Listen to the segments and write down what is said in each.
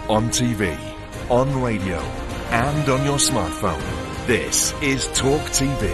On TV, on radio, and on your smartphone. This is Talk TV.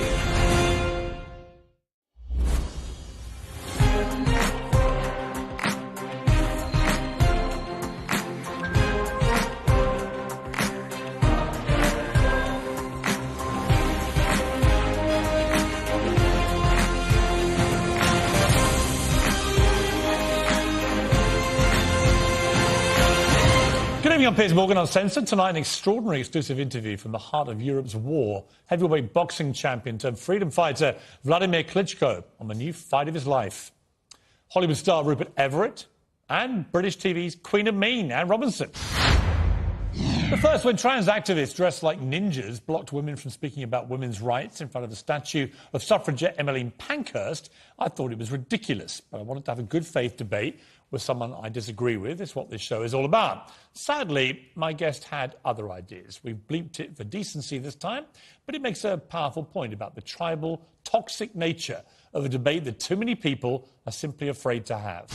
I'm Piers Morgan, Uncensored. Tonight, an extraordinary exclusive interview from the heart of Europe's war. Heavyweight boxing champion turned freedom fighter Vladimir Klitschko on the new fight of his life. Hollywood star Rupert Everett and British TV's Queen of Mean, Anne Robinson. But first, when trans activists dressed like ninjas blocked women from speaking about women's rights in front of the statue of suffragette Emmeline Pankhurst, I thought it was ridiculous. But I wanted to have a good faith debate with someone I disagree with. It's what this show is all about. Sadly, my guest had other ideas. We've bleeped it for decency this time, but it makes a powerful point about the tribal, toxic nature of a debate that too many people are simply afraid to have.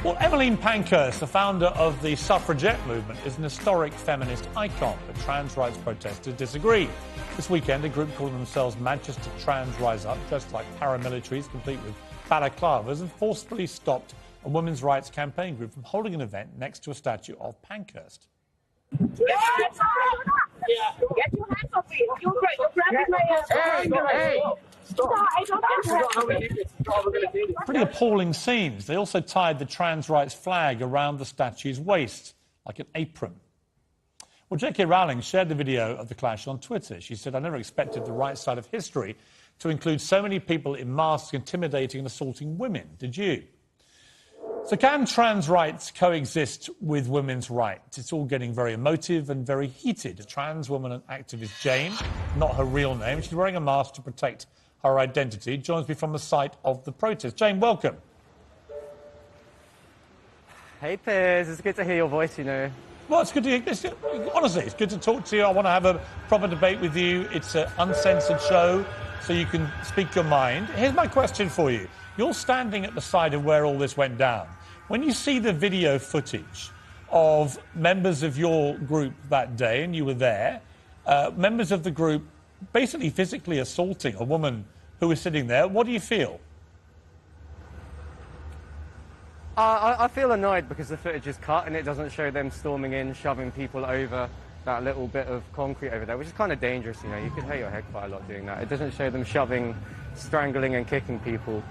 Well, Emmeline Pankhurst, the founder of the suffragette movement, is an historic feminist icon, but trans rights protesters disagree. This weekend, a group calling themselves Manchester Trans Rise Up, dressed like paramilitaries, complete with balaclavas, and forcefully stopped a women's rights campaign group from holding an event next to a statue of Pankhurst. Get your hands off me. You're grabbing my Hey. Pretty appalling scenes. They also tied the trans rights flag around the statue's waist, like an apron. Well, J.K. Rowling shared the video of the clash on Twitter. She said, "I never expected the right side of history to include so many people in masks intimidating and assaulting women. Did you?" So can trans rights coexist with women's rights? It's all getting very emotive and very heated. A trans woman and activist, Jane, not her real name, she's wearing a mask to protect her identity, joins me from the site of the protest. Jane, welcome. Hey, Piers. It's good to hear your voice, you know. Well, it's good to hear. Honestly, it's good to talk to you. I want to have a proper debate with you. It's an uncensored show, so you can speak your mind. Here's my question for you. You're standing at the side of where all this went down. When you see the video footage of members of your group that day, and you were there, members of the group basically physically assaulting a woman who was sitting there, what do you feel? I feel annoyed because the footage is cut and it doesn't show them storming in, shoving people over that little bit of concrete over there, which is kind of dangerous, you know. You could hurt your head quite a lot doing that. It doesn't show them shoving, strangling and kicking people.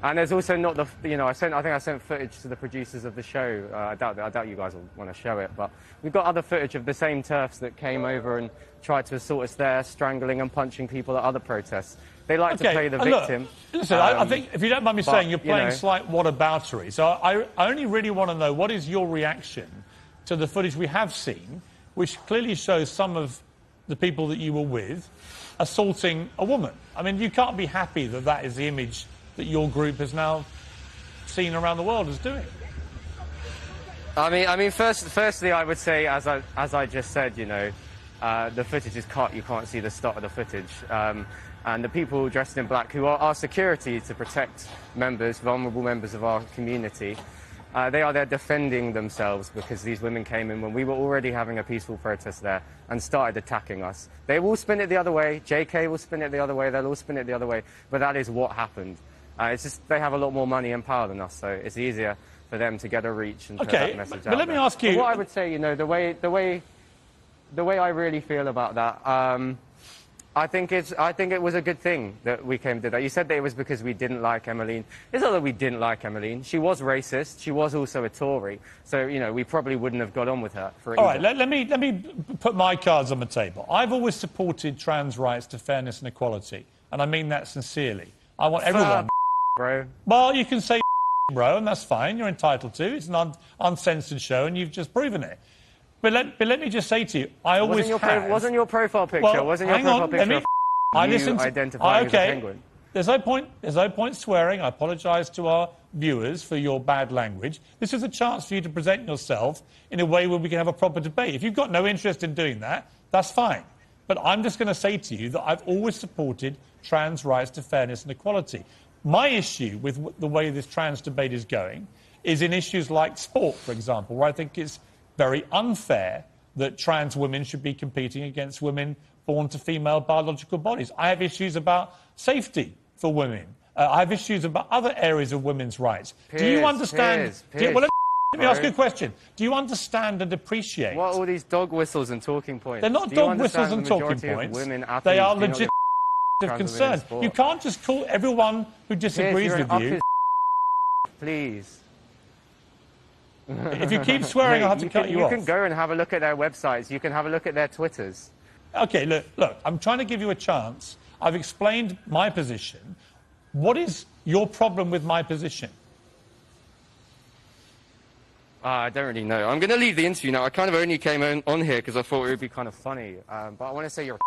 And there's also not the, you know, I think I sent footage to the producers of the show. I doubt you guys will want to show it, but we've got other footage of the same TERFs that came over and tried to assault us there, strangling and punching people at other protests. They like to play the victim. Look, listen, I think, if you don't mind me saying, you're playing slight whataboutery. So I only really want to know, what is your reaction to the footage we have seen, which clearly shows some of the people that you were with assaulting a woman? I mean, you can't be happy that that is the image that your group has now seen around the world as doing. I mean, firstly, I would say, as I just said, you know, the footage is cut. You can't see the start of the footage. And the people dressed in black, who are our security to protect members, vulnerable members of our community, they are there defending themselves because these women came in when we were already having a peaceful protest there and started attacking us. They will spin it the other way. JK will spin it the other way. They'll all spin it the other way. But that is what happened. It's just they have a lot more money and power than us, so it's easier for them to get a reach and put that message out. But let me ask you. But what I would say, you know, the way I really feel about that, I think it was a good thing that we came to that. You said that it was because we didn't like Emmeline. It's not that we didn't like Emmeline. She was racist. She was also a Tory. So, you know, we probably wouldn't have got on with her for it. All right, let me put my cards on the table. I've always supported trans rights to fairness and equality, and I mean that sincerely. I want everyone... bro. Well, you can say bro, and that's fine. You're entitled to. It's an uncensored show, and you've just proven it. But let me just say to you, I always wasn't your profile picture? Well, wasn't your profile picture? I listened to identifying as a penguin. There's no point swearing. I apologise to our viewers for your bad language. This is a chance for you to present yourself in a way where we can have a proper debate. If you've got no interest in doing that, that's fine. But I'm just going to say to you that I've always supported trans rights to fairness and equality. My issue with the way this trans debate is going is in issues like sport, for example, where I think it's very unfair that trans women should be competing against women born to female biological bodies. I have issues about safety for women. I have issues about other areas of women's rights. Piers, do you understand... Piers, well, let me ask you a question. Do you understand and appreciate... What are all these dog whistles and talking points? They're not dog whistles and talking points. They are legitimate of concern. You can't just call everyone who disagrees with you... Please. If you keep swearing, I'll have to cut you off. You can go and have a look at their websites. You can have a look at their Twitters. OK, look, I'm trying to give you a chance. I've explained my position. What is your problem with my position? I don't really know. I'm going to leave the interview now. I kind of only came on here because I thought it would be kind of funny. But I want to say you're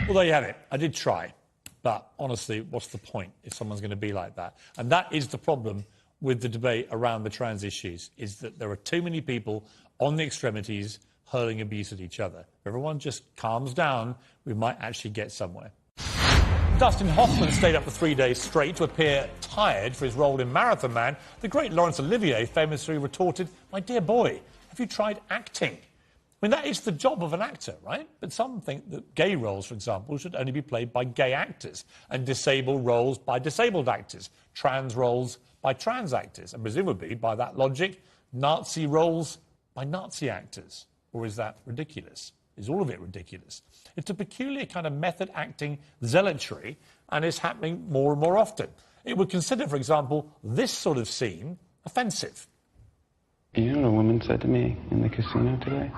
Well, there you have it. I did try. But honestly, what's the point if someone's going to be like that? And that is the problem with the debate around the trans issues, is that there are too many people on the extremities hurling abuse at each other. If everyone just calms down, we might actually get somewhere. Dustin Hoffman stayed up for 3 days straight to appear tired for his role in Marathon Man. The great Laurence Olivier famously retorted, "My dear boy, have you tried acting?" I mean, that is the job of an actor, right? But some think that gay roles, for example, should only be played by gay actors, and disabled roles by disabled actors, trans roles by trans actors, and presumably, by that logic, Nazi roles by Nazi actors. Or is that ridiculous? Is all of it ridiculous? It's a peculiar kind of method acting zealotry, and it's happening more and more often. It would consider, for example, this sort of scene offensive. You know what a woman said to me in the casino today?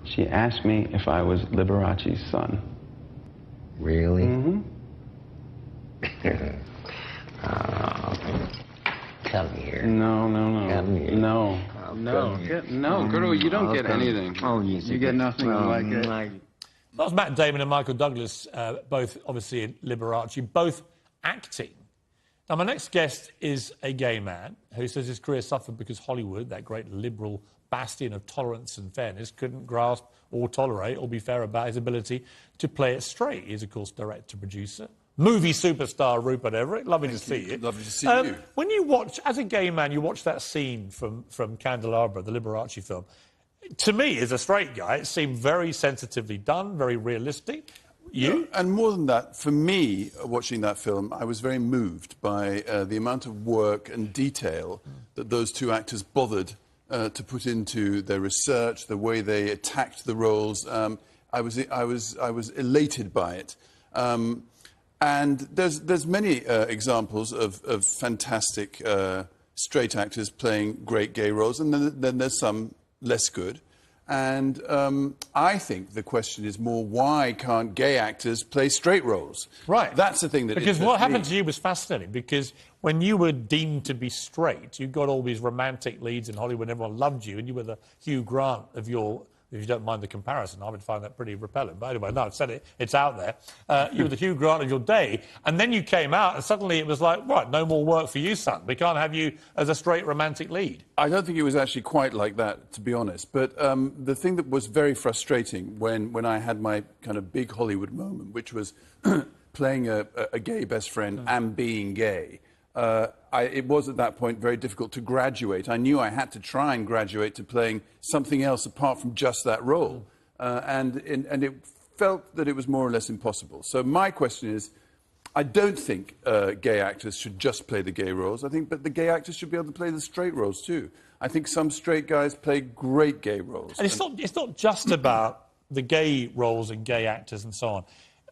She asked me if I was Liberace's son. Really? Mm-hmm. Come here. No. Come here. No. Come here. No, girl, you don't get anything. Oh, yes. You get nothing like it. That was Matt Damon and Michael Douglas, both obviously in Liberace, both acting. Now, my next guest is a gay man who says his career suffered because Hollywood, that great liberal bastion of tolerance and fairness, couldn't grasp or tolerate or be fair about his ability to play it straight. He's, of course, director-producer. Movie superstar Rupert Everett. Lovely to see you. Lovely to see you. When you watch, as a gay man, you watch that scene from Candelabra, the Liberace film. To me, as a straight guy, it seemed very sensitively done, very realistic. You? Yeah, and more than that, for me, watching that film, I was very moved by the amount of work and detail that those two actors bothered to put into their research, the way they attacked the roles. I was elated by it. And there's many examples of fantastic straight actors playing great gay roles, and then there's some less good. And I think the question is more, why can't gay actors play straight roles? Right. That's the thing that Because what happened me. to you was fascinating, because when you were deemed to be straight, you got all these romantic leads in Hollywood, everyone loved you, and you were the Hugh Grant of your... If you don't mind the comparison, I would find that pretty repellent. But anyway, no, I've said it. It's out there. You were the Hugh Grant of your day. And then you came out, and suddenly it was like, right, no more work for you, son. We can't have you as a straight romantic lead. I don't think it was actually quite like that, to be honest. But the thing that was very frustrating when I had my kind of big Hollywood moment, which was playing a gay best friend and being gay, it was at that point very difficult to graduate. I knew I had to try and graduate to playing something else apart from just that role. And it felt that it was more or less impossible. So my question is, I don't think gay actors should just play the gay roles. But the gay actors should be able to play the straight roles too. I think some straight guys play great gay roles. And it's not just about the gay roles and gay actors and so on.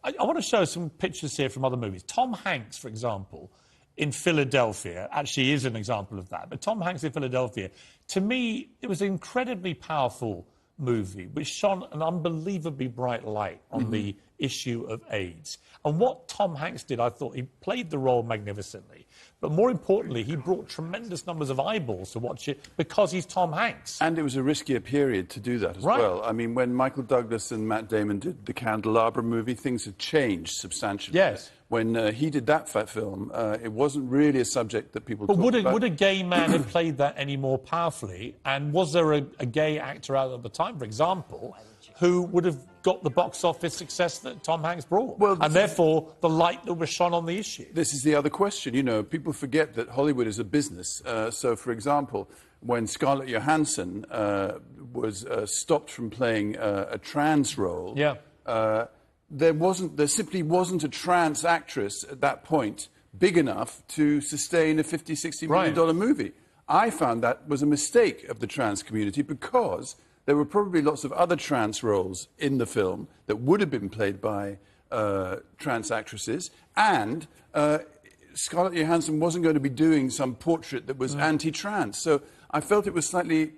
I want to show some pictures here from other movies. Tom Hanks, for example, in Philadelphia, actually is an example of that. But Tom Hanks in Philadelphia, to me, it was an incredibly powerful movie which shone an unbelievably bright light on the issue of AIDS. And what Tom Hanks did, I thought, he played the role magnificently. But more importantly, he brought tremendous numbers of eyeballs to watch it because he's Tom Hanks. And it was a riskier period to do that as well. I mean, when Michael Douglas and Matt Damon did the Candelabra movie, things had changed substantially. Yes. When he did that film, it wasn't really a subject that people talked about. But would a gay man have played that any more powerfully? And was there a gay actor out at the time, for example, who would have got the box office success that Tom Hanks brought. Well, and therefore, the light that was shone on the issue. This is the other question. You know, people forget that Hollywood is a business. So, for example, when Scarlett Johansson was stopped from playing a trans role, there simply wasn't a trans actress at that point big enough to sustain a $50–60 million movie. I found that was a mistake of the trans community because there were probably lots of other trans roles in the film that would have been played by trans actresses, and Scarlett Johansson wasn't going to be doing some portrait that was anti-trans. So I felt it was slightly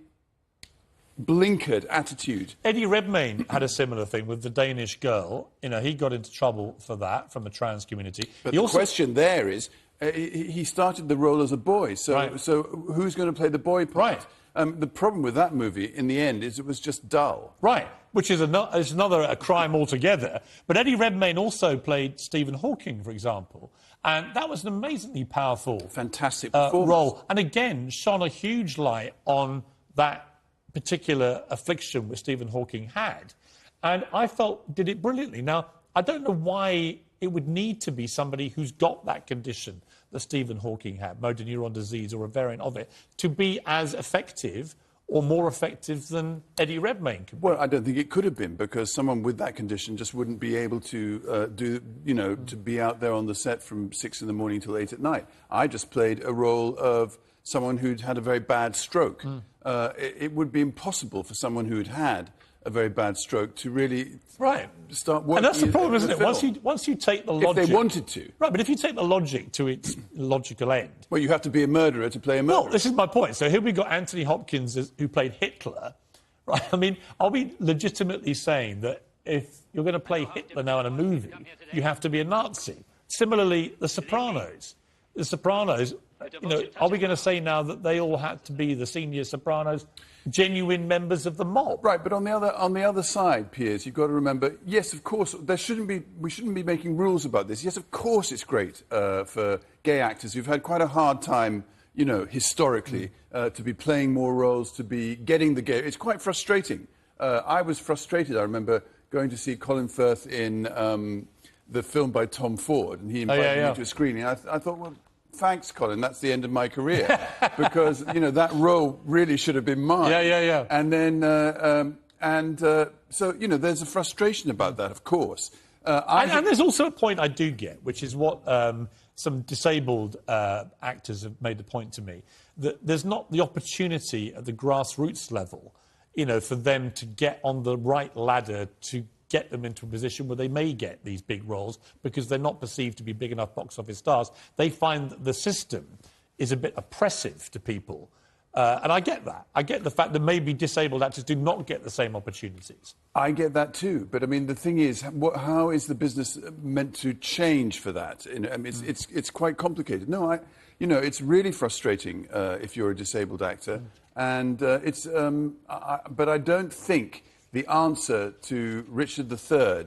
blinkered attitude. Eddie Redmayne had a similar thing with The Danish Girl. You know, he got into trouble for that from the trans community. But the question there is, he started the role as a boy, so who's going to play the boy part? The problem with that movie, in the end, is it was just dull. Right, which is another crime altogether. But Eddie Redmayne also played Stephen Hawking, for example, and that was an amazingly powerful... Fantastic performance. ...role. And again, shone a huge light on that particular affliction which Stephen Hawking had. And I felt did it brilliantly. Now, I don't know why it would need to be somebody who's got that condition that Stephen Hawking had, motor neuron disease or a variant of it, to be as effective or more effective than Eddie Redmayne could be. Well, I don't think it could have been, because someone with that condition just wouldn't be able to to be out there on the set from 6 in the morning till 8 at night. I just played a role of someone who'd had a very bad stroke. It would be impossible for someone who'd had a very bad stroke to really start working. And that's the problem, isn't it? Once you take the logic... If they wanted to. Right, but if you take the logic to its logical end... Well, you have to be a murderer to play a murderer. Well, this is my point. So here we got Anthony Hopkins, who played Hitler. Right? I mean, are we legitimately saying that if you're going to play Hitler now in a movie, you have to be a Nazi? Similarly, The Sopranos. The Sopranos... are we going to say now that they all had to be the senior Sopranos, genuine members of the mob? Right, but on the other side, Piers, you've got to remember, yes, of course, we shouldn't be making rules about this. Yes, of course it's great for gay actors who've had quite a hard time, historically, to be playing more roles, to be getting the gay... It's quite frustrating. I was frustrated, I remember, going to see Colin Firth in the film by Tom Ford, and he invited me to a screening. I thought, well... Thanks, Colin. That's the end of my career, because that role really should have been mine. And then, so there's a frustration about that, of course. And there's also a point I do get, which is what some disabled actors have made the point to me, that there's not the opportunity at the grassroots level, for them to get on the right ladder to get them into a position where they may get these big roles because they're not perceived to be big enough box office stars. They find that the system is a bit oppressive to people. And I get that. I get the fact that maybe disabled actors do not get the same opportunities. I get that too. But, I mean, the thing is, how is the business meant to change for that? I mean, it's quite complicated. No, it's really frustrating if you're a disabled actor. And but I don't think... The answer to Richard III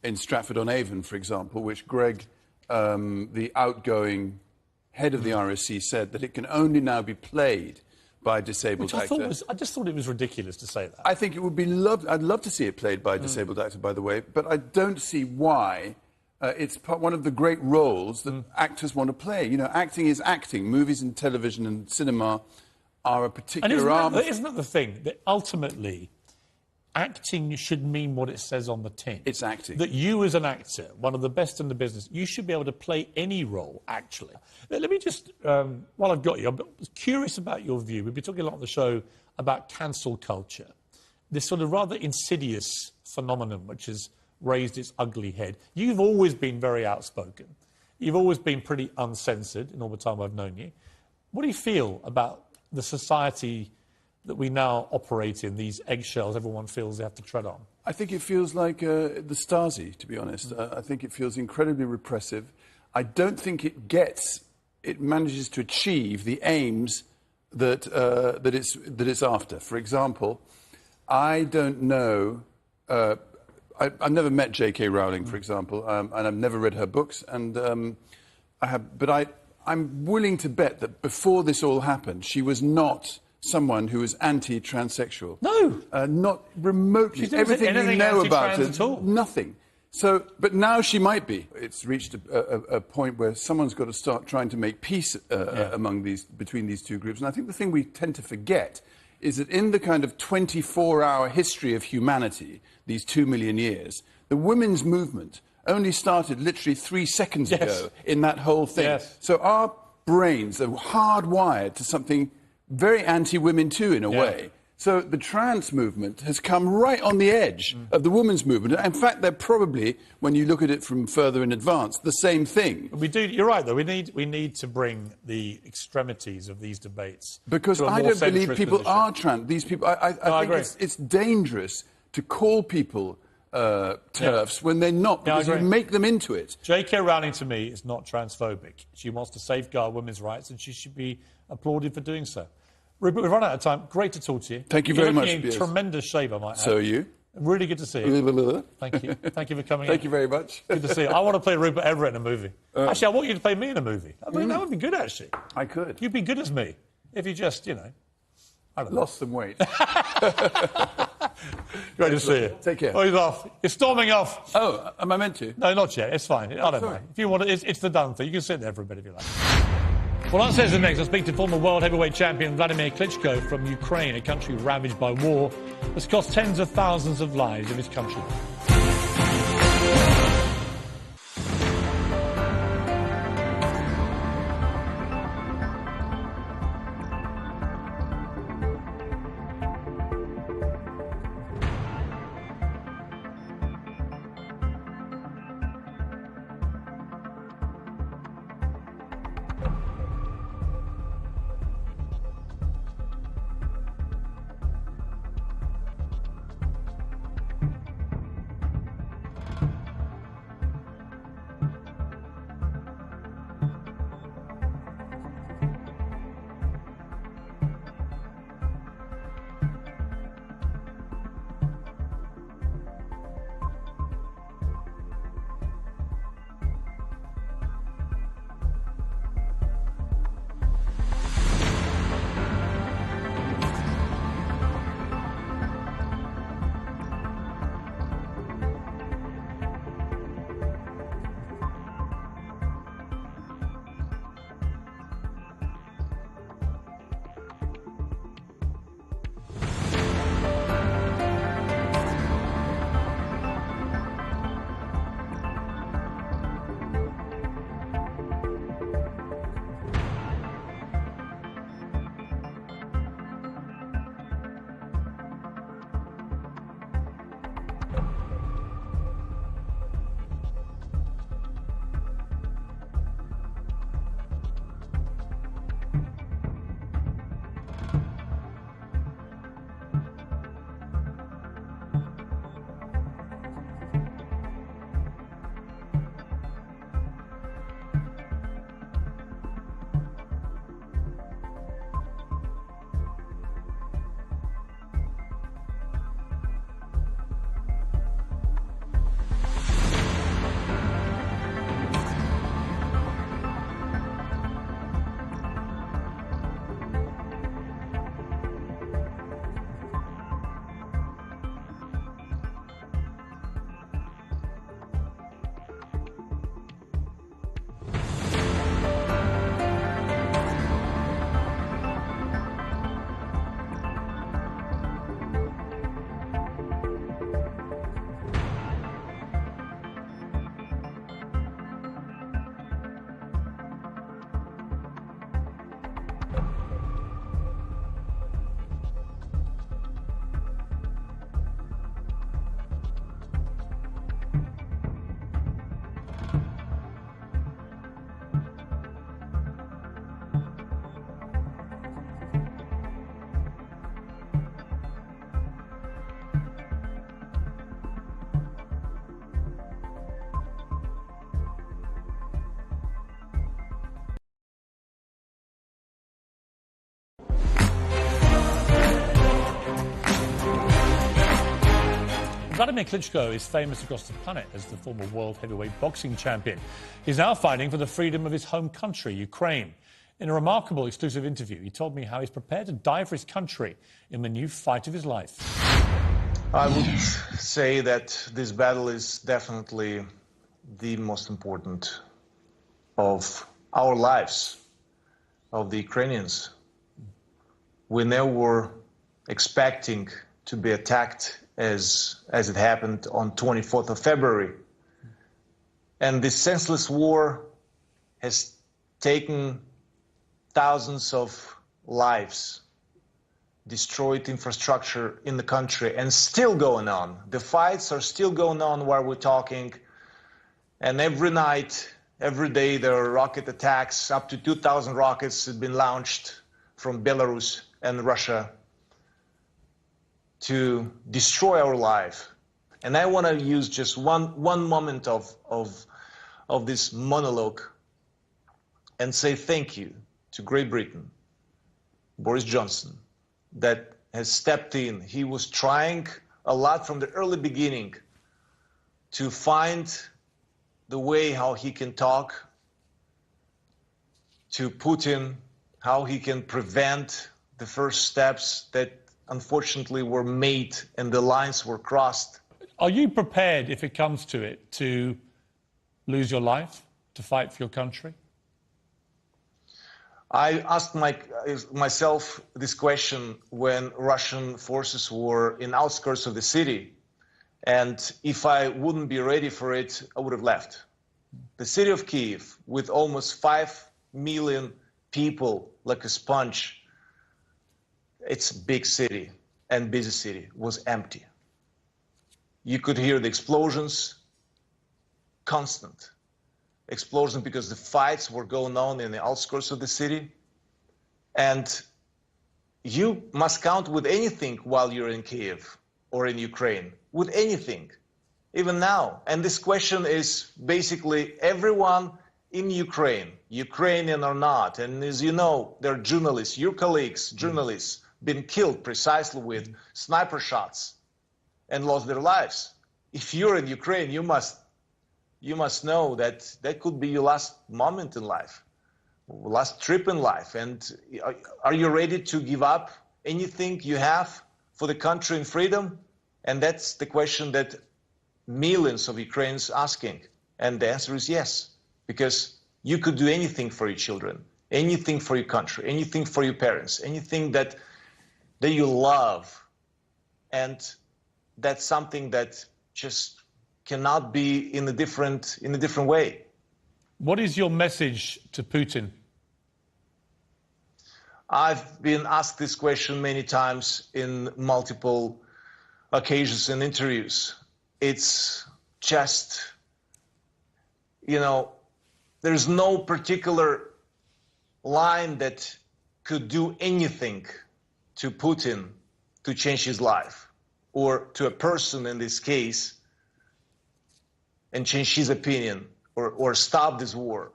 in Stratford-on-Avon, for example, which Greg, the outgoing head of the RSC, said that it can only now be played by a disabled actor. I just thought it was ridiculous to say that. I think it would be I'd love to see it played by a disabled actor, by the way, but I don't see why it's one of the great roles that actors want to play. Acting is acting. Movies and television and cinema are a particular arm. Isn't that the thing? That ultimately... acting should mean what it says on the tin. It's acting. That you, as an actor, one of the best in the business, you should be able to play any role, actually. Let me just, while I've got you, I'm curious about your view. We've been talking a lot on the show about cancel culture, this sort of rather insidious phenomenon which has raised its ugly head. You've always been very outspoken. You've always been pretty uncensored in all the time I've known you. What do you feel about the society that we now operate in, these eggshells everyone feels they have to tread on? I think it feels like the Stasi, to be honest. I think it feels incredibly repressive. I don't think it manages to achieve the aims that it's after. For example, I don't know... I've never met J.K. Rowling, for example, and I've never read her books, and I'm willing to bet that before this all happened, she was not someone who is anti-transsexual. No. Not remotely. She didn't say Everything you anything know about anti-trans it, at all. nothing. So, but now she might be. It's reached a point where someone's got to start trying to make peace between these two groups. And I think the thing we tend to forget is that in the kind of 24-hour history of humanity, these 2 million years, the women's movement only started literally 3 seconds ago in that whole thing. Yes. So our brains are hardwired to something very anti-women too, in a way. So the trans movement has come right on the edge of the women's movement. In fact, they're probably, when you look at it from further in advance, the same thing. We do. You're right, though. We need to bring the extremities of these debates because to a I more don't believe centrist people position. are trans. These people, I think it's dangerous to call people TERFs when they're not, because you make them into it. J.K. Rowling, to me, is not transphobic. She wants to safeguard women's rights, and she should be applauded for doing so. Rupert, we've run out of time. Great to talk to you. Thank you very much, You're looking in Piers. tremendous shape, I might add. So are you. Really good to see you. Thank you. Thank you for coming in. Thank you very much. Good to see you. I want to play Rupert Everett in a movie. Actually, I want you to play me in a movie. I mean, that would be good, actually. I could. You'd be good as me if you just, I don't know. Lost some weight. Great to see you. Take care. Oh, he's off. You're storming off. Oh, am I meant to? No, not yet. It's fine. I don't know. If you want to, it's the done thing. You can sit there for a bit if you like. Well, Uncensored next, I'll speak to former world heavyweight champion Vladimir Klitschko from Ukraine, a country ravaged by war that's cost tens of thousands of lives of his countrymen. Vladimir Klitschko is famous across the planet as the former world heavyweight boxing champion. He's now fighting for the freedom of his home country, Ukraine. In a remarkable exclusive interview, he told me how he's prepared to die for his country in the new fight of his life. I would say that this battle is definitely the most important of our lives, of the Ukrainians. We never were expecting to be attacked as it happened on 24th of February. And this senseless war has taken thousands of lives, destroyed infrastructure in the country, and still going on. The fights are still going on while we're talking. And every night, every day, there are rocket attacks. Up to 2,000 rockets have been launched from Belarus and Russia to destroy our life. And I want to use just one moment of this monologue and say thank you to Great Britain, Boris Johnson, that has stepped in. He was trying a lot from the early beginning to find the way how he can talk to Putin, how he can prevent the first steps that unfortunately were made and the lines were crossed. Are you prepared, if it comes to it, to lose your life to fight for your country? I asked myself this question when Russian forces were in outskirts of the city. And if I wouldn't be ready for it, I would have left. The city of Kyiv, with almost 5 million people like a sponge, it's a big city and busy city, was empty. You could hear the explosions, constant explosions, because the fights were going on in the outskirts of the city. And you must count with anything while you're in Kyiv or in Ukraine, with anything, even now. And this question is basically everyone in Ukraine, Ukrainian or not, and as you know, there are journalists, your colleagues, journalists, been killed precisely with sniper shots and lost their lives. If you're in Ukraine, you must know that that could be your last moment in life, last trip in life. And are you ready to give up anything you have for the country and freedom? And that's the question that millions of Ukrainians asking. And the answer is yes, because you could do anything for your children, anything for your country, anything for your parents, anything that you love. And that's something that just cannot be in a different way. What is your message to Putin? I've been asked this question many times in multiple occasions and interviews. It's just, there's no particular line that could do anything to Putin to change his life, or to a person in this case, and change his opinion or stop this war.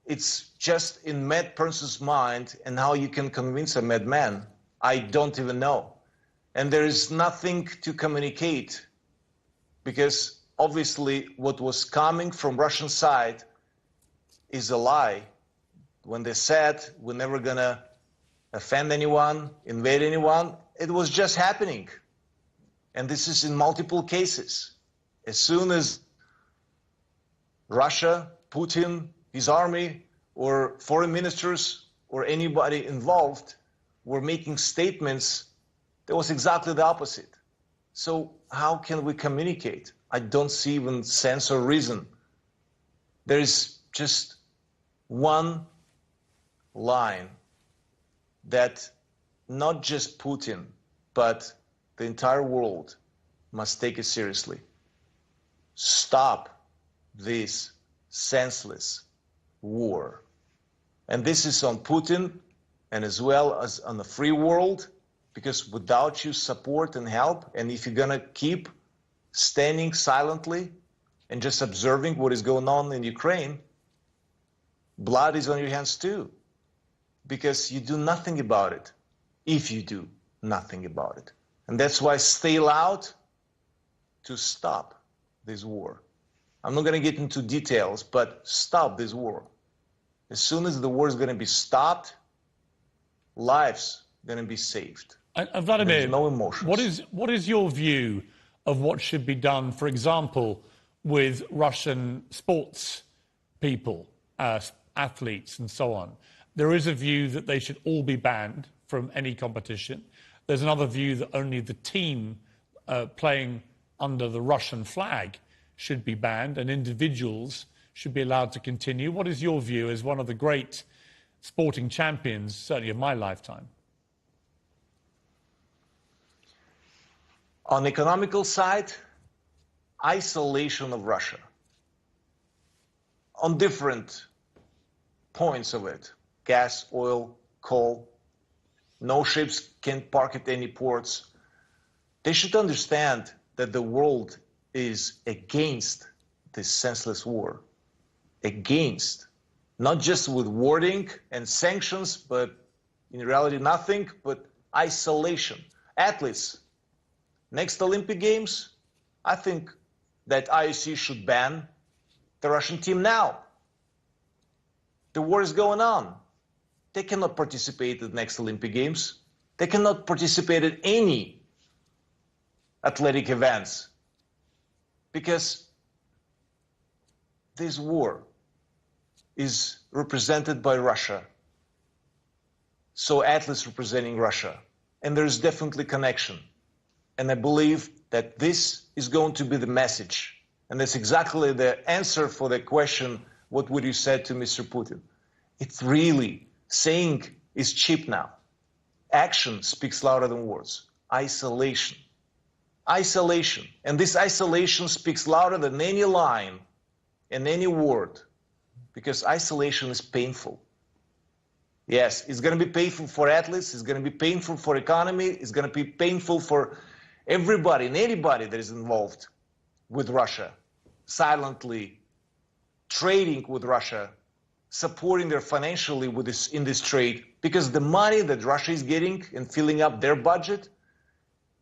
It's just in mad person's mind, and how you can convince a madman, I don't even know. And there is nothing to communicate, because obviously what was coming from Russian side is a lie. When they said we're never gonna offend anyone, invade anyone, it was just happening. And this is in multiple cases. As soon as Russia, Putin, his army, or foreign ministers, or anybody involved were making statements, that was exactly the opposite. So how can we communicate? I don't see even sense or reason. There is just one line that not just Putin, but the entire world must take it seriously. Stop this senseless war. And this is on Putin, and as well as on the free world, because without your support and help, and if you're gonna keep standing silently and just observing what is going on in Ukraine, blood is on your hands too, because you do nothing about it if you do nothing about it. And that's why stay loud to stop this war. I'm not going to get into details, but stop this war. As soon as the war is going to be stopped, lives going to be saved. And Vladimir, There's no emotions. What is your view of what should be done, for example, with Russian sports people, athletes and so on? There is a view that they should all be banned from any competition. There's another view that only the team playing under the Russian flag should be banned and individuals should be allowed to continue. What is your view as one of the great sporting champions, certainly of my lifetime? On the economical side, isolation of Russia. On different points of it, gas, oil, coal, no ships can park at any ports. They should understand that the world is against this senseless war. Against. Not just with wording and sanctions, but in reality nothing, but isolation. Athletes, next Olympic Games, I think that IOC should ban the Russian team now. The war is going on. They cannot participate in the next Olympic Games. They cannot participate in any athletic events because this war is represented by Russia. So athletes representing Russia. And there's definitely connection. And I believe that this is going to be the message. And that's exactly the answer for the question, what would you say to Mr. Putin? It's really, saying is cheap now. Action speaks louder than words. Isolation. Isolation. And this isolation speaks louder than any line and any word. Because isolation is painful. Yes, it's going to be painful for athletes, it's going to be painful for economy, it's going to be painful for everybody and anybody that is involved with Russia, silently trading with Russia, supporting them financially with this, in this trade, because the money that Russia is getting and filling up their budget,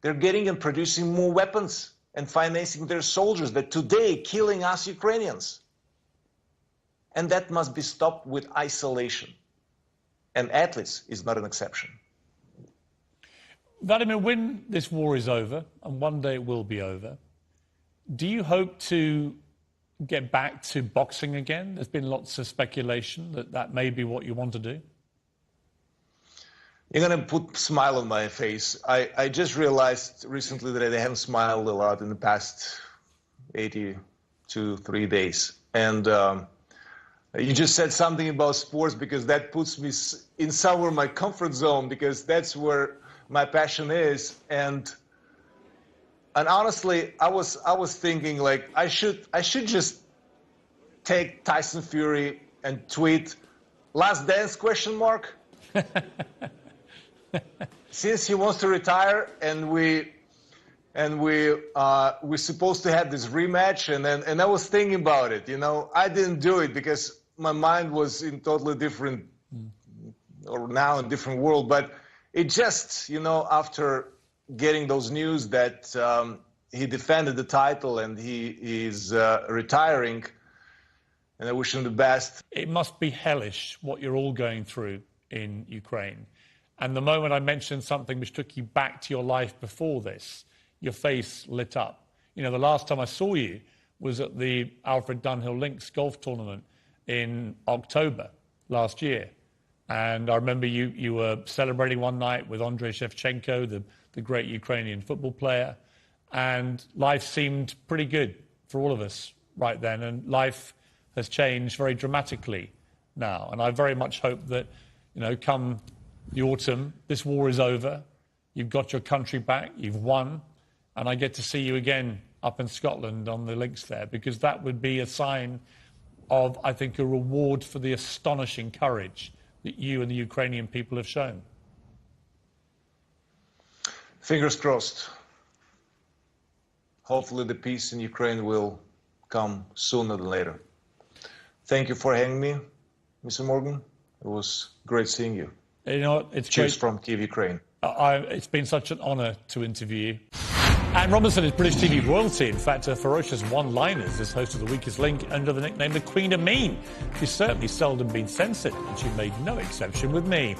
they're getting and producing more weapons and financing their soldiers that today killing us Ukrainians. And that must be stopped with isolation. And athletes is not an exception. Vladimir, when this war is over, and one day it will be over, do you hope to get back to boxing again? There's been lots of speculation that that may be what you want to do. You're going to put a smile on my face. I just realized recently that I haven't smiled a lot in the past 3 days. And you just said something about sports because that puts me in somewhere my comfort zone because that's where my passion is. And honestly, I was thinking like I should just take Tyson Fury and tweet "Last Dance?" ? Since he wants to retire and we're supposed to have this rematch, and I was thinking about it. You know, I didn't do it because my mind was in totally different, or now in a different world. But it just, you know, after getting those news that he defended the title and he is retiring, and I wish him the best. It must be hellish what you're all going through in Ukraine. And the moment I mentioned something which took you back to your life before this, your face lit up. You know, the last time I saw you was at the Alfred Dunhill Links golf tournament in October last year. And I remember you were celebrating one night with Andrei Shevchenko, the great Ukrainian football player. And life seemed pretty good for all of us right then. And life has changed very dramatically now. And I very much hope that, you know, come the autumn, this war is over, you've got your country back, you've won, and I get to see you again up in Scotland on the links there, because that would be a sign of, I think, a reward for the astonishing courage that you and the Ukrainian people have shown. Fingers crossed. Hopefully the peace in Ukraine will come sooner than later. Thank you for having me, Mr. Morgan. It was great seeing you. You know, it's Cheers great. from Kyiv, Ukraine. It's been such an honor to interview you. Anne Robinson is British TV royalty. In fact, her ferocious one-liners as host of The Weakest Link under the nickname The Queen of Mean. She's certainly seldom been censored, and she made no exception with me.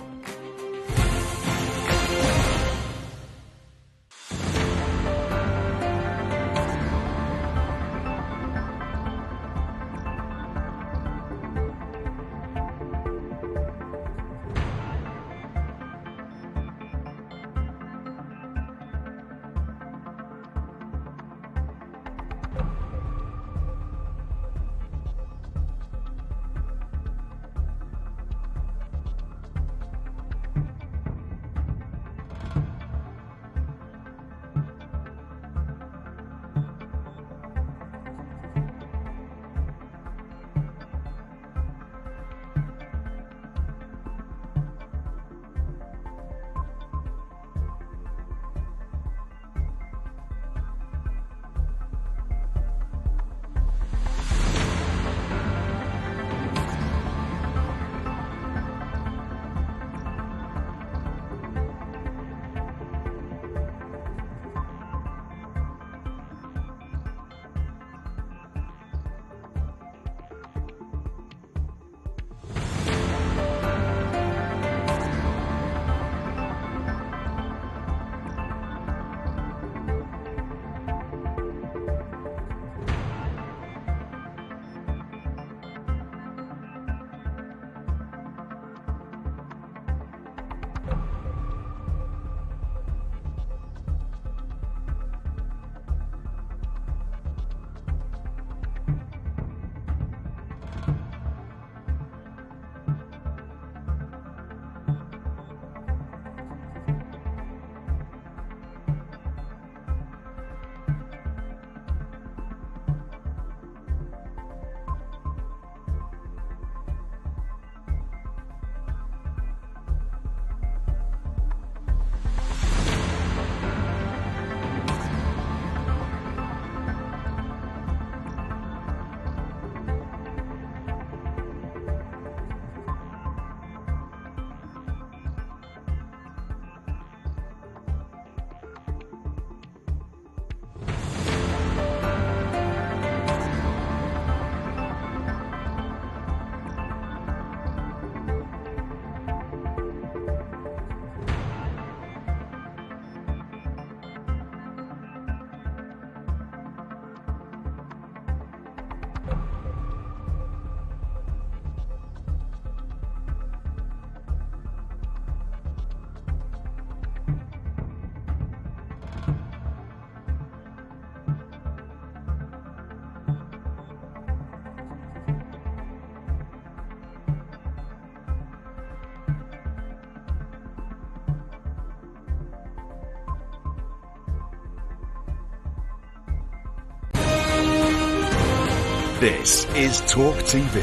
This is Talk TV.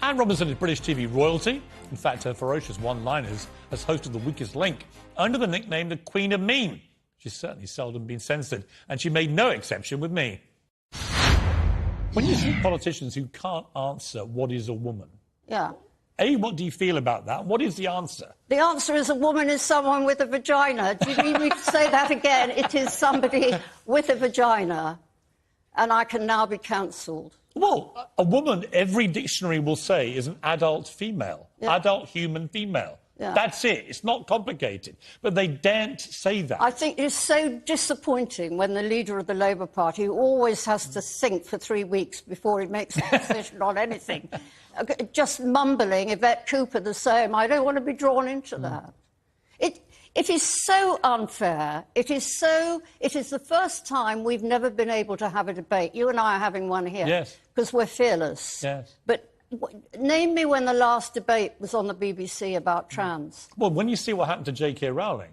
Anne Robinson is British TV royalty. In fact, her ferocious one-liners has hosted The Weakest Link under the nickname The Queen of Mean. She's certainly seldom been censored, and she made no exception with me. When you see politicians who can't answer what is a woman, Yeah. A, what do you feel about that? What is the answer? The answer is a woman is someone with a vagina. Do you need me to say that again? It is somebody with a vagina, and I can now be cancelled. Well, a woman, every dictionary will say, is an adult female, adult human female. Yeah. That's it. It's not complicated. But they daren't say that. I think it's so disappointing when the leader of the Labour Party, who always has to think for 3 weeks before he makes a decision on anything, just mumbling, Yvette Cooper the same, I don't want to be drawn into that. It is so unfair. It is the first time we've never been able to have a debate. You and I are having one here. Yes. Because we're fearless. Yes. But name me when the last debate was on the BBC about trans. Well, when you see what happened to J.K. Rowling,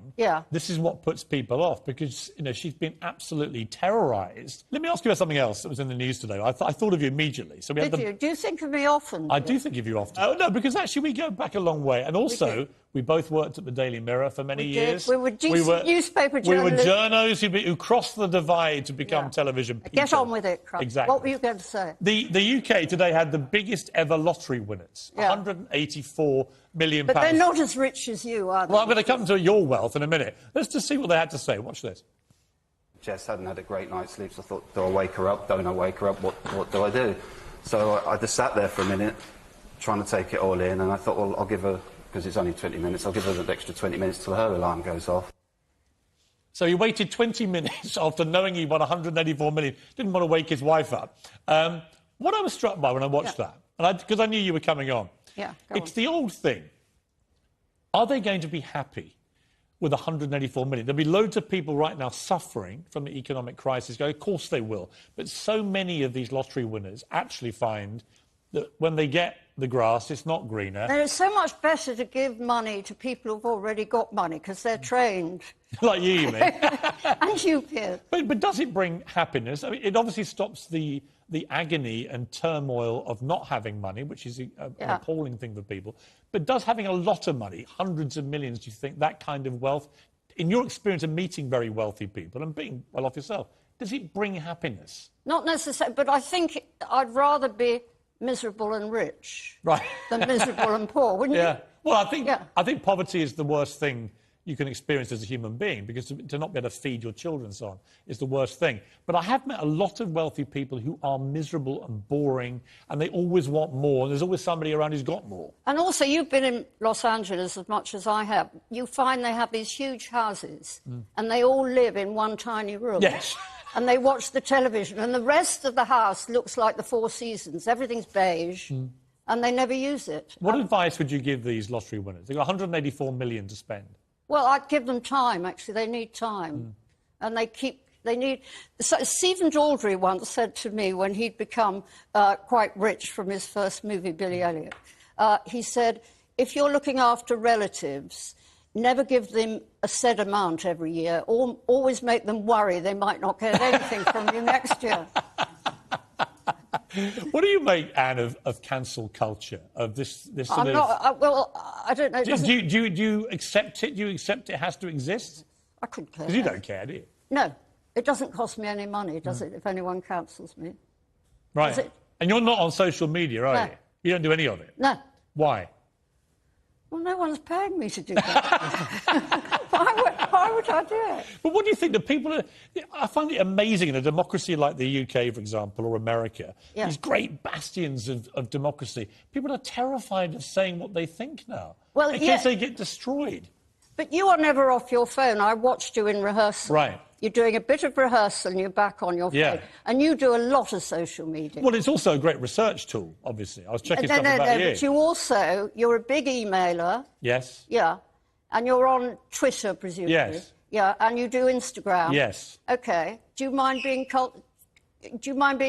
this is what puts people off, because, you know, she's been absolutely terrorised. Let me ask you about something else that was in the news today. I thought of you immediately. So we Did you? Do you think of me often? I do think of you often. Oh, no, because actually we go back a long way. And also, We both worked at the Daily Mirror for many years. We were decent newspaper journalists. We were journos who crossed the divide to become television people. Get on with it, Crump. Exactly. What were you going to say? The UK today had the biggest ever lottery winners, £184 million. But they're not as rich as you, are they? Well, I'm going to come to your wealth in a minute. Let's just see what they had to say. Watch this. Jess hadn't had a great night's sleep, so I thought, do I wake her up? Don't I wake her up? What do I do? So I just sat there for a minute, trying to take it all in, and I thought, well, I'll give her, because it's only 20 minutes, I'll give her an extra 20 minutes till her alarm goes off. So he waited 20 minutes after knowing he won 184 million. Didn't want to wake his wife up. What I was struck by when I watched that, because I knew you were coming on, it's the old thing. Are they going to be happy with 184 million? There'll be loads of people right now suffering from the economic crisis. Of course they will. But so many of these lottery winners actually find that when they get the grass, it's not greener. And it's so much better to give money to people who've already got money because they're trained. Like you mean. And you, Piers. But does it bring happiness? I mean, it obviously stops the agony and turmoil of not having money, which is an appalling thing for people. But does having a lot of money, hundreds of millions, do you think that kind of wealth, in your experience of meeting very wealthy people and being well off yourself, does it bring happiness? Not necessarily, but I think I'd rather be miserable and rich than miserable and poor, wouldn't you? Well, I think poverty is the worst thing you can experience as a human being, because to not be able to feed your children and so on is the worst thing. But I have met a lot of wealthy people who are miserable and boring, and they always want more, and there's always somebody around who's got more. And also, you've been in Los Angeles as much as I have. You find they have these huge houses, and they all live in one tiny room. Yes. And they watch the television, and the rest of the house looks like the Four Seasons. Everything's beige, and they never use it. What advice would you give these lottery winners? They've got 184 million to spend. Well, I'd give them time, actually. They need time. And they need... So Stephen Daldry once said to me, when he'd become quite rich from his first movie, Billy Elliot, he said, if you're looking after relatives, never give them a set amount every year. Always make them worry they might not get anything from you next year. What do you make, Anne, of cancel culture, of this sort of... Well, I don't know. Do you accept it? Do you accept it has to exist? I couldn't care. Because you don't care, do you? No. It doesn't cost me any money, does it, if anyone cancels me? Right. And you're not on social media, are you? You don't do any of it? No. Why? Well, no one's paying me to do that. Why would I do it? But what do you think? The people I find it amazing in a democracy like the UK, for example, or America, these great bastions of democracy, people are terrified of saying what they think now. Well, in case they get destroyed. But you are never off your phone. I watched you in rehearsal. Right. You're doing a bit of rehearsal and you're back on your phone. Yeah. And you do a lot of social media. Well, it's also a great research tool, obviously. I was checking stuff about you. But you're a big emailer. Yes. Yeah. And you're on Twitter, presumably. Yes. Yeah, and you do Instagram. Yes. OK. Do you mind being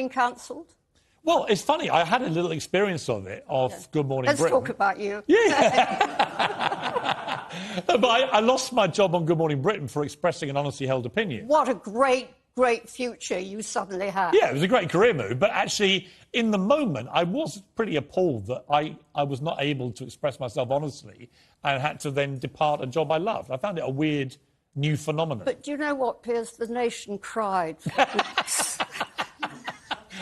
cancelled? Well, it's funny. I had a little experience of it, Good Morning Let's Britain. talk about you. Yeah. But I lost my job on Good Morning Britain for expressing an honestly held opinion. What a great future you suddenly had. Yeah, it was a great career move. But actually, in the moment, I was pretty appalled that I was not able to express myself honestly and had to then depart a job I loved. I found it a weird new phenomenon. But do you know what, Piers? The nation cried for weeks.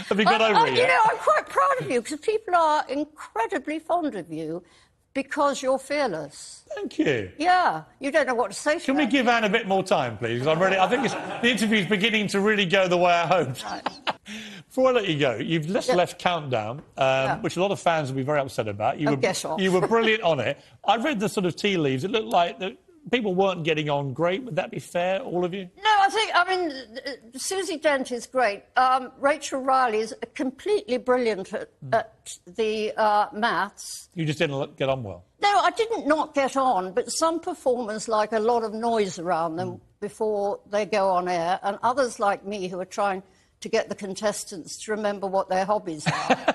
Have you got over it yet? You know, I'm quite proud of you because people are incredibly fond of you because you're fearless. Thank you. Yeah, you don't know what to say. Can we give Anne a bit more time, please? I think the interview's beginning to really go the way I hoped. Right. Before I let you go, you've just left Countdown, which a lot of fans will be very upset about. You were brilliant on it. I read the sort of tea leaves. It looked like people weren't getting on great. Would that be fair, all of you? No, I mean, Susie Dent is great. Rachel Riley is completely brilliant at the maths. You just didn't get on well? No, I didn't not get on, but some performers like a lot of noise around them before they go on air, and others like me who are trying to get the contestants to remember what their hobbies are.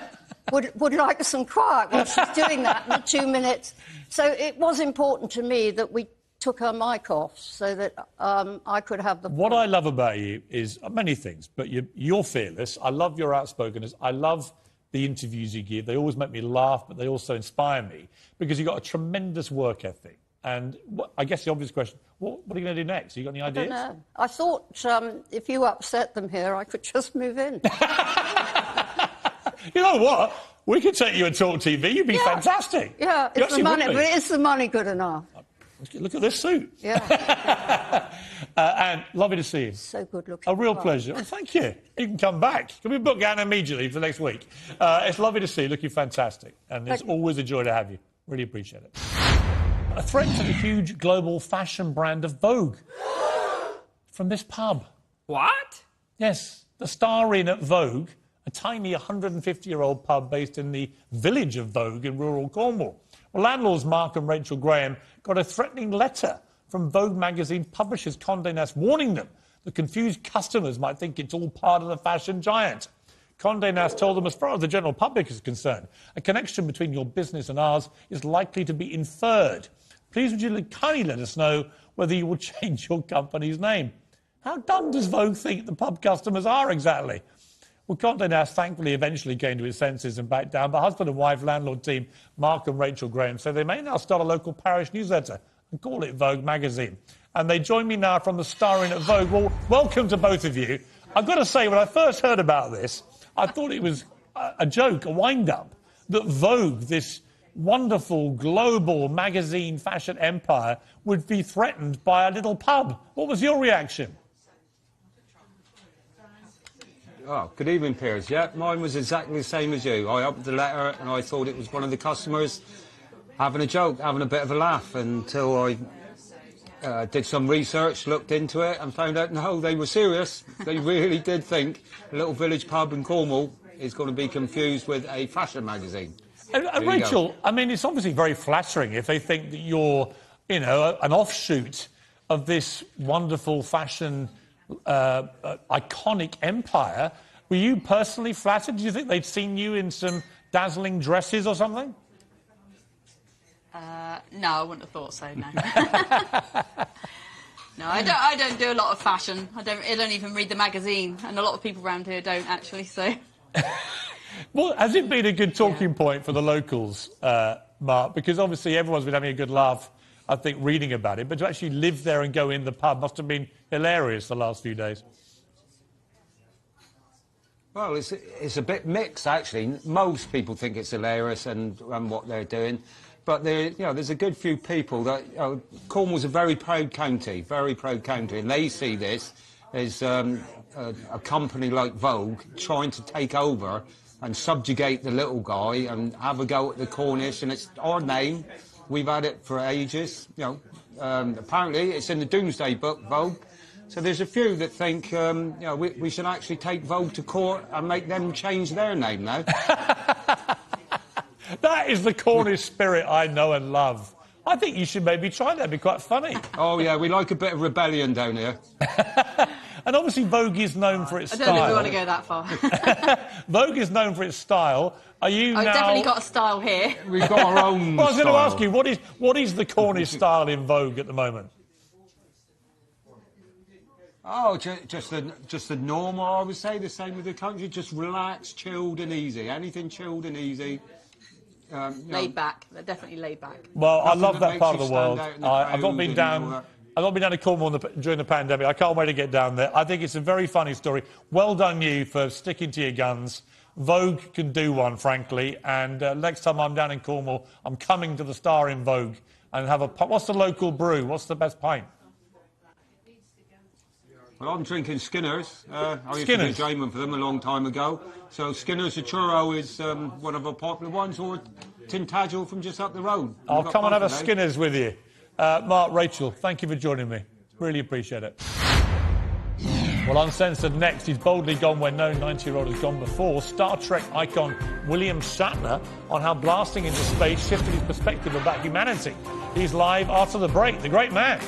would like some quiet while she's doing that in the 2 minutes. So it was important to me that we took her mic off so that I could have the... What I love about you is many things, but you're fearless. I love your outspokenness. I love the interviews you give. They always make me laugh, but they also inspire me because you've got a tremendous work ethic. And I guess the obvious question, what are you going to do next? You got any I ideas? don't know. I thought if you upset them here, I could just move in. You know what? We could take you and Talk TV. You'd be fantastic. Yeah, You it's the actually money, would be. but is the money good enough? Look at this suit. Yeah. And lovely to see you. So good looking. A real pleasure. Oh, thank you. You can come back. Can we book Anne immediately for next week? It's lovely to see you. Looking fantastic. And it's always a joy to have you. Really appreciate it. A threat to the huge global fashion brand of Vogue from this pub. What? Yes, the Star Inn at Vogue, a tiny 150-year-old pub based in the village of Vogue in rural Cornwall. Well, landlords Mark and Rachel Graham got a threatening letter from Vogue magazine publishers Condé Nast warning them that confused customers might think it's all part of the fashion giant. Condé Nast told them, as far as the general public is concerned, a connection between your business and ours is likely to be inferred. Please would you kindly let us know whether you will change your company's name. How dumb does Vogue think the pub customers are exactly? Well, Condé Nast thankfully eventually came to his senses and backed down, but husband and wife landlord team Mark and Rachel Graham say they may now start a local parish newsletter and call it Vogue magazine. And they join me now from the Star Inn at Vogue. Well, welcome to both of you. I've got to say, when I first heard about this, I thought it was a joke, a wind-up, that Vogue, this wonderful global magazine fashion empire, would be threatened by a little pub. What was your reaction? Oh, good evening, Piers. Yeah, mine was exactly the same as you. I opened the letter and I thought it was one of the customers having a joke, having a bit of a laugh, until I did some research, looked into it and found out, no, they were serious. They really did think a little village pub in Cornwall is going to be confused with a fashion magazine. And Rachel, I mean, it's obviously very flattering if they think that you're, you know, an offshoot of this wonderful fashion iconic empire. Were you personally flattered? Do you think they'd seen you in some dazzling dresses or something? No, I wouldn't have thought so, no. No, I don't do a lot of fashion. I don't even read the magazine, and a lot of people around here don't, actually, so... Well, has it been a good talking point for the locals, Mark? Because obviously everyone's been having a good laugh, I think, reading about it, but to actually live there and go in the pub must have been hilarious the last few days. Well, it's a bit mixed, actually. Most people think it's hilarious and what they're doing. But there's a good few people that... Cornwall's a very proud county, and they see this as a company like Vogue trying to take over and subjugate the little guy and have a go at the Cornish, and it's our name. We've had it for ages. Apparently it's in the Doomsday Book, Vogue. So there's a few that think we should actually take Vogue to court and make them change their name now. That is the Cornish spirit I know and love. I think you should maybe try that. It'd be quite funny. Oh, yeah, we like a bit of rebellion down here. And obviously Vogue is known for its style. I don't know if we want to go that far. Vogue is known for its style. Are you I've now... definitely got a style here. We've got our own Well, I was going to style. ask you, what is the Cornish style in Vogue at the moment? Oh, just the normal, I would say, the same with the country. Just relaxed, chilled and easy. Anything chilled and easy. Laid back. They're definitely laid back. Well, I Nothing love that that makes part of you the world. stand out in the I've not crowd been and down. all that. I've not been down to Cornwall during the pandemic. I can't wait to get down there. I think it's a very funny story. Well done, you, for sticking to your guns. Vogue can do one, frankly. And next time I'm down in Cornwall, I'm coming to the Star in Vogue and have a. What's the local brew? What's the best pint? Well, I'm drinking Skinner's. I used Skinner's. to be a journeyman for them a long time ago. So Skinner's, the churro, is one of our popular ones, or Tintagel from just up the road. I'll We've got come and have a both of those. Skinner's with you. Mark, Rachel, thank you for joining me. Really appreciate it. Well, Uncensored next. He's boldly gone where no 90-year-old has gone before. Star Trek icon William Shatner on how blasting into space shifted his perspective about humanity. He's live after the break. The great man.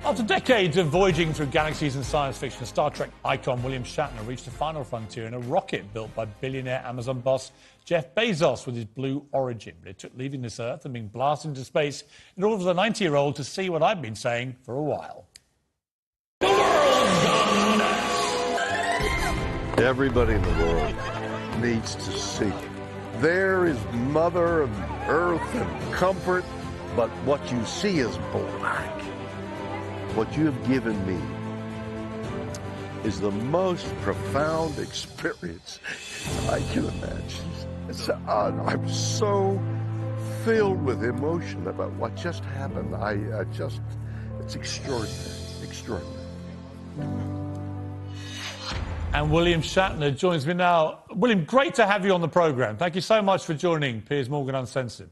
After decades of voyaging through galaxies and science fiction, Star Trek icon William Shatner reached the final frontier in a rocket built by billionaire Amazon boss Jeff Bezos with his Blue Origin. But it took leaving this Earth and being blasted into space in order for the 90-year-old to see what I've been saying for a while. The world's gone nuts. Everybody in the world needs to see. There is Mother and Earth and comfort, but what you see is black. What you have given me is the most profound experience I can imagine. I'm so filled with emotion about what just happened. It's extraordinary, extraordinary. And William Shatner joins me now. William, great to have you on the programme. Thank you so much for joining Piers Morgan Uncensored.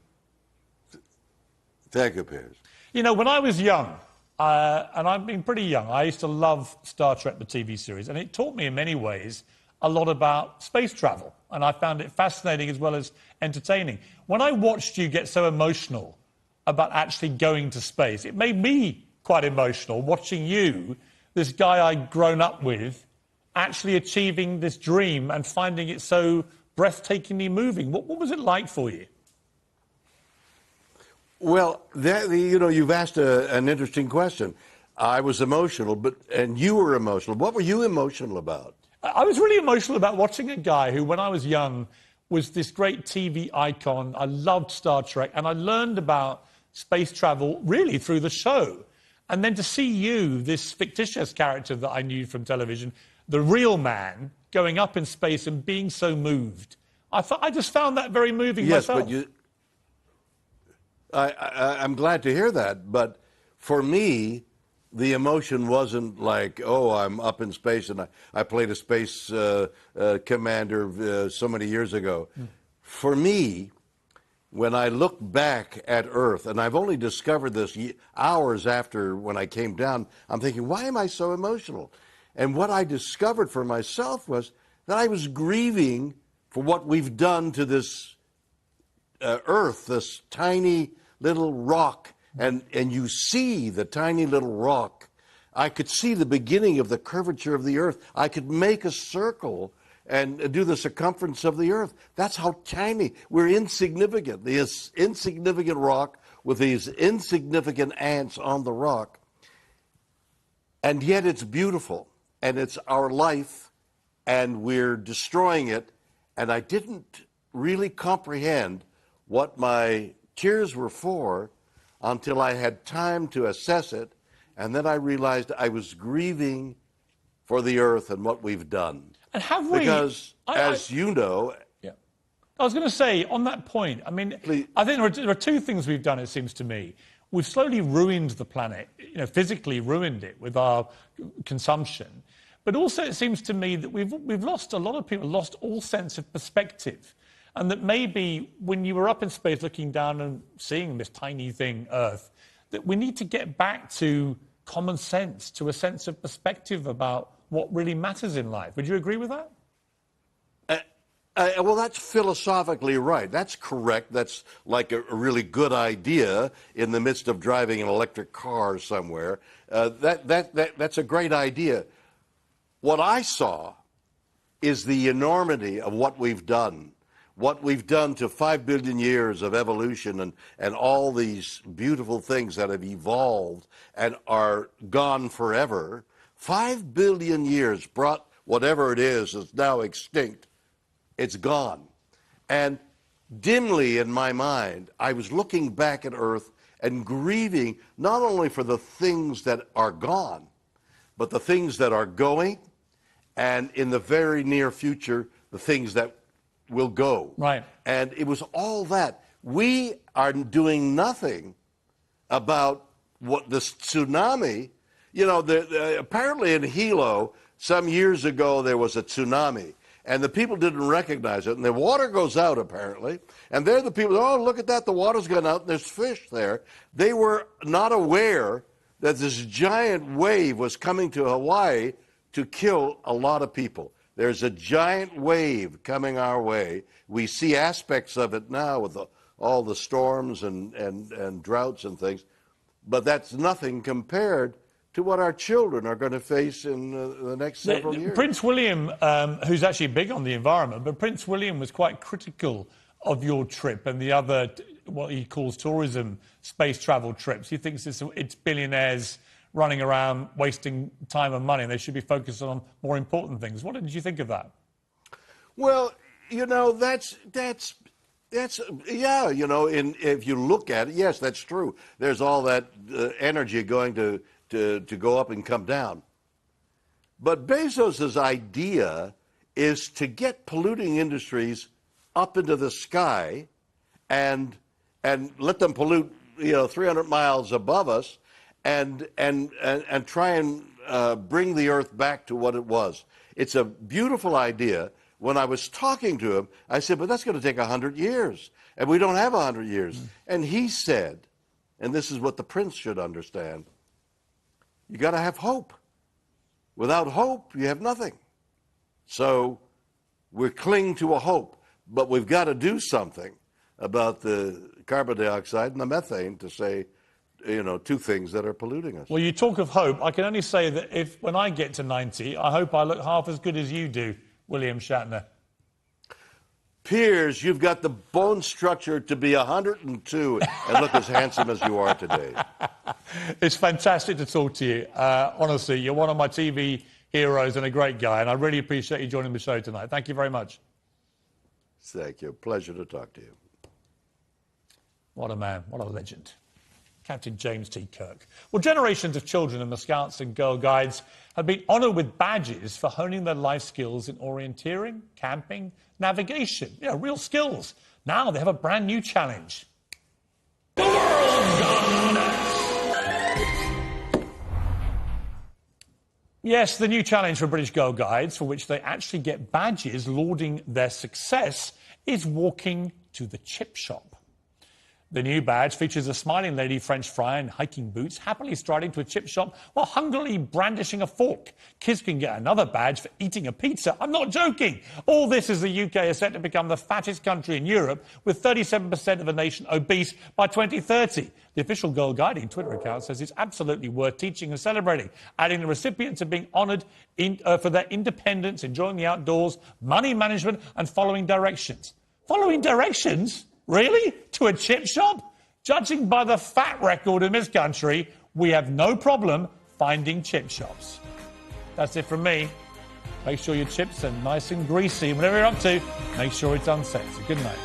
Thank you, Piers. You know, when I was young, and I've been pretty young, I used to love Star Trek, the TV series, and it taught me in many ways a lot about space travel, and I found it fascinating as well as entertaining. When I watched you get so emotional about actually going to space, it made me quite emotional watching you, this guy I'd grown up with, actually achieving this dream and finding it so breathtakingly moving. What was it like for you? Well, you've asked an interesting question. I was emotional, and you were emotional. What were you emotional about? I was really emotional about watching a guy who, when I was young, was this great TV icon. I loved Star Trek, and I learned about space travel really through the show. And then to see you, this fictitious character that I knew from television, the real man, going up in space and being so moved, I just found that very moving myself. Yes, but I'm glad to hear that, but for me, the emotion wasn't like, oh, I'm up in space and I played a space commander so many years ago. For me, when I look back at Earth, and I've only discovered this hours after when I came down, I'm thinking, why am I so emotional? And what I discovered for myself was that I was grieving for what we've done to this Earth, this tiny little rock, and you see the tiny little rock. I could see the beginning of the curvature of the Earth. I could make a circle and do the circumference of the Earth. That's how tiny. We're insignificant. This insignificant rock with these insignificant ants on the rock. And yet it's beautiful, and it's our life, and we're destroying it. And I didn't really comprehend what my tears were for until I had time to assess it, and then I realized I was grieving for the Earth and what we've done. And have we? Because, as you know... Yeah. I was going to say, on that point, I mean, please. I think there are two things we've done, it seems to me. We've slowly ruined the planet, physically ruined it with our consumption. But also it seems to me that we've lost, a lot of people lost all sense of perspective. And that maybe when you were up in space looking down and seeing this tiny thing, Earth, that we need to get back to common sense, to a sense of perspective about what really matters in life. Would you agree with that? Well, that's philosophically right. That's correct. That's like a really good idea in the midst of driving an electric car somewhere. That's a great idea. What I saw is the enormity of what we've done. What we've done to 5 billion years of evolution and all these beautiful things that have evolved and are gone forever. 5 billion years brought whatever it is that's now extinct. It's gone. And dimly in my mind, I was looking back at Earth and grieving not only for the things that are gone, but the things that are going, and in the very near future, the things that will go. Right. And it was all that. We are doing nothing about what this tsunami, apparently in Hilo, some years ago there was a tsunami, and the people didn't recognize it, and the water goes out apparently, and they're the people, oh, look at that, the water's gone out, and there's fish there. They were not aware that this giant wave was coming to Hawaii to kill a lot of people. There's a giant wave coming our way. We see aspects of it now with all the storms and droughts and things, but that's nothing compared to what our children are going to face in the next several years. Prince William, who's actually big on the environment, but Prince William was quite critical of your trip and the other, what he calls tourism, space travel trips. He thinks it's billionaires running around wasting time and money, and they should be focused on more important things. What did you think of that? Well, you know, that's yeah, you know, if you look at it, yes, that's true. There's all that energy going to go up and come down. But Bezos's idea is to get polluting industries up into the sky and let them pollute, you know, 300 miles above us and try and bring the Earth back to what it was. It's a beautiful idea. When I was talking to him, I said, but that's going to take 100 years, and we don't have 100 years. And he said, and this is what the prince should understand, you got to have hope. Without hope, you have nothing. So we cling to a hope, but we've got to do something about the carbon dioxide and the methane to say, you know, two things that are polluting us. Well, you talk of hope. I can only say that when I get to 90, I hope I look half as good as you do, William Shatner. Piers, you've got the bone structure to be 102 and look as handsome as you are today. It's fantastic to talk to you. Honestly, you're one of my TV heroes and a great guy, and I really appreciate you joining the show tonight. Thank you very much. Thank you. Pleasure to talk to you. What a man. What a legend. Captain James T. Kirk. Well, generations of children in the Scouts and Girl Guides have been honoured with badges for honing their life skills in orienteering, camping, navigation. You know, real skills. Now they have a brand new challenge. The World Gone Nuts! Yes, the new challenge for British Girl Guides, for which they actually get badges lauding their success, is walking to the chip shop. The new badge features a smiling lady French fry in hiking boots happily striding to a chip shop while hungrily brandishing a fork. Kids can get another badge for eating a pizza. I'm not joking. All this as the UK is set to become the fattest country in Europe, with 37% of the nation obese by 2030. The official Girl Guiding Twitter account says it's absolutely worth teaching and celebrating, adding the recipients are being honoured for their independence, enjoying the outdoors, money management and following directions. Following directions? Really? To a chip shop? Judging by the fat record in this country, we have no problem finding chip shops. That's it from me. Make sure your chips are nice and greasy. Whatever you're up to, make sure it's uncensored. Good night.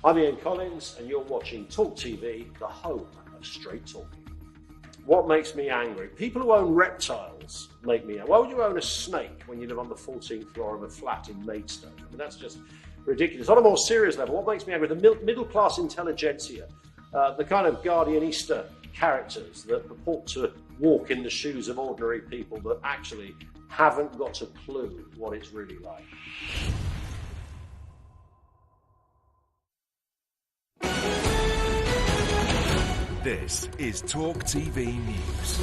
I'm Ian Collins, and you're watching Talk TV, the home of straight talking. What makes me angry? People who own reptiles make me angry. Why would you own a snake when you live on the 14th floor of a flat in Maidstone? I mean, that's just ridiculous. On a more serious level, what makes me angry? The middle-class intelligentsia, the kind of Guardianista characters that purport to walk in the shoes of ordinary people that actually haven't got a clue what it's really like. This is Talk TV News.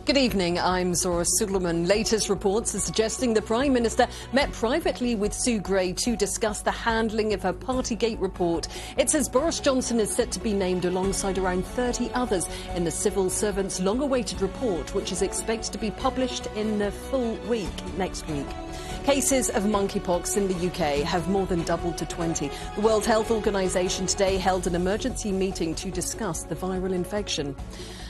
Good evening, I'm Zora Suleiman. Latest reports are suggesting the Prime Minister met privately with Sue Gray to discuss the handling of her Partygate report. It says Boris Johnson is set to be named alongside around 30 others in the civil servant's long-awaited report, which is expected to be published in the full week next week. Cases of monkeypox in the UK have more than doubled to 20. The World Health Organization today held an emergency meeting to discuss the viral infection.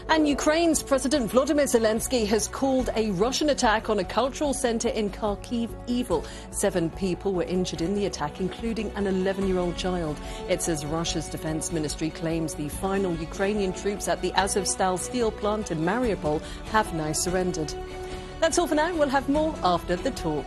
And Ukraine's President Volodymyr Zelensky has called a Russian attack on a cultural centre in Kharkiv evil. 7 people were injured in the attack, including an 11-year-old child. It says Russia's defence ministry claims the final Ukrainian troops at the Azovstal steel plant in Mariupol have now surrendered. That's all for now. We'll have more after the talk.